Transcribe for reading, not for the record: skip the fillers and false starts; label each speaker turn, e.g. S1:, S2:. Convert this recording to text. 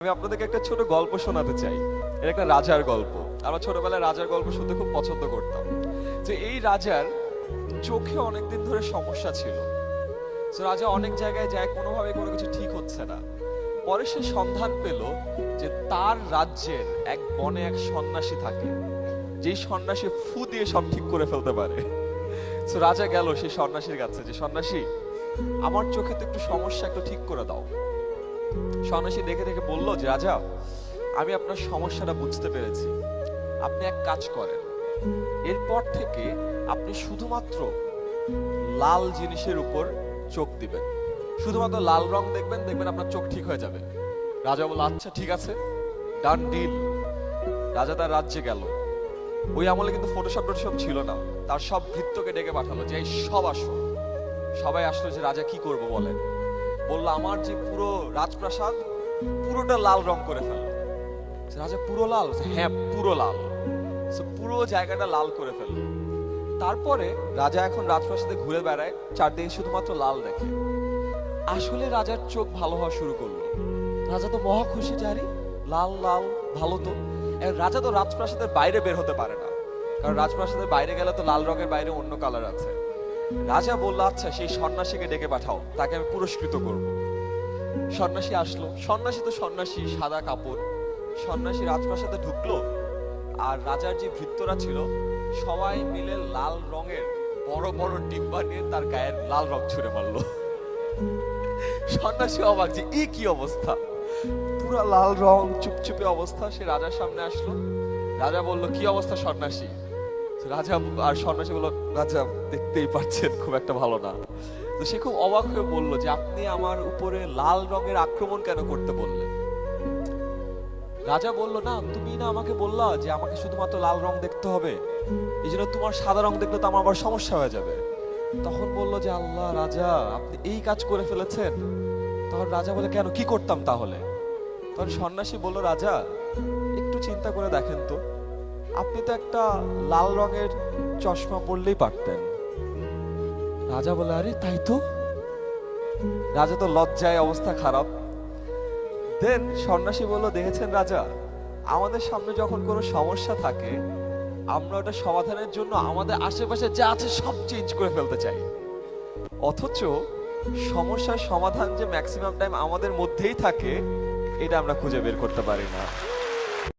S1: আমি আপনাদেরকে একটা ছোট গল্প শোনাতে চাই। এটা একটা রাজার গল্প। আমরা ছোটবেলায় রাজার গল্প শুনতে খুব পছন্দ করতাম। যে এই রাজার চোখে অনেকদিন ধরে সমস্যা ছিল। তো রাজা অনেক জায়গায় যায়, কোনোভাবে কোনো কিছু ঠিক হচ্ছে না। পরে সে সন্ধান পেল যে তার রাজ্যের এক বনে এক সন্ন্যাসী থাকে, যেই সন্ন্যাসী ফু দিয়ে সব ঠিক করে ফেলতে পারে। তো রাজা গেল সেই সন্ন্যাসীর কাছে, যে সন্ন্যাসী, আমার চোখে তো একটু সমস্যা, একটু ঠিক করে দাও। সন্ন্যাসী দেখে দেখে বলল যে রাজা, আমি আপনার সমস্যাটা বুঝতে পেরেছি। আপনি এক কাজ করেন, এরপর থেকে আপনি শুধুমাত্র লাল জিনিসের উপর চোখ দিবেন, শুধুমাত্র লাল রং দেখবেন, দেখবেন আপনার চোখ ঠিক হয়ে যাবে। রাজা বলল আচ্ছা ঠিক আছে, ডান ডিল। রাজা তার রাজ্যে গেল। ওই আমলে কিন্তু ফটোশপ ছিল না। তার সব ভৃত্যকে ডেকে পাঠালো যে এই সব আসো। সবাই আসলো যে রাজা কি করব বলেন। বললো আমার যে পুরো রাজপ্রাসাদ পুরোটা লাল রং করে ফেললো। রাজা পুরো লাল? হ্যাঁ পুরো লাল। পুরো জায়গাটা লাল করে ফেললো। তারপরে রাজা এখন রাজপ্রাসাদে ঘুরে বেড়ায়, চারদিকে শুধুমাত্র লাল দেখে। আসলে রাজার চোখ ভালো হওয়া শুরু করলো। রাজা তো মহা খুশি, জারি লাল লাল ভালো তো। রাজা তো রাজপ্রাসাদের বাইরে বের হতে পারে না, কারণ রাজপ্রাসাদের বাইরে গেলে তো লাল রঙের বাইরে অন্য কালার আছে। রাজা বলল আচ্ছা সেই সন্ন্যাসীকে ডেকে পাঠাও, তাকে আমি পুরস্কৃত করব। সন্ন্যাসী আসলো। সন্ন্যাসী তো সন্ন্যাসী, সাদা কাপড়। সন্ন্যাসী রাজপ্রাসাদে ঢুকলো, আর রাজার যে ভৃত্যরা ছিল সবাই মিলে লাল রঙের বড় বড় ডিব্বা নিয়ে তার গায়ের লাল রং ছুঁড়ে মারলো। সন্ন্যাসী অবাক যে এই কি অবস্থা, পুরো লাল রং, চুপচুপে অবস্থা। সে রাজার সামনে আসলো। রাজা বলল কি অবস্থা সন্ন্যাসী? রাজা আর সন্ন্যাসী বলল রাজা দেখতেই পাচ্ছেন খুব একটা ভালো না। তো সে খুব অবাক হয়ে বলল যে আপনি আমার উপরে লাল রঙের আক্রমণ কেন করতে বললেন? রাজা বলল না, তুমি না আমাকে বললা যে আমাকে শুধুমাত্র লাল রং দেখতে হবে, এই জন্য তোমার সাদা রং দেখলে তো আমার আবার সমস্যা হয়ে যাবে। তখন বলল যে আল্লাহ রাজা, আপনি এই কাজ করে ফেলেছেন। তখন রাজা বলে কেন, কি করতাম তাহলে? তখন সন্ন্যাসী বলল রাজা একটু চিন্তা করে দেখেন তো, আপনি তো একটা লাল রঙের চশমা পরলেই পারতেন। রাজা বলে আরে তাই তো। রাজা তো লজ্জায় অবস্থা খারাপ। দেন সন্ন্যাসী বলল দেখেছেন রাজা, আমাদের সামনে যখন কোনো সমস্যা থাকে আমরা ওটা সমাধানের জন্য আমাদের আশেপাশে যা আছে সব চেঞ্জ করে ফেলতে চাই, অথচ সমস্যার সমাধান যে ম্যাক্সিমাম টাইম আমাদের মধ্যেই থাকে এটা আমরা খুঁজে বের করতে পারি না।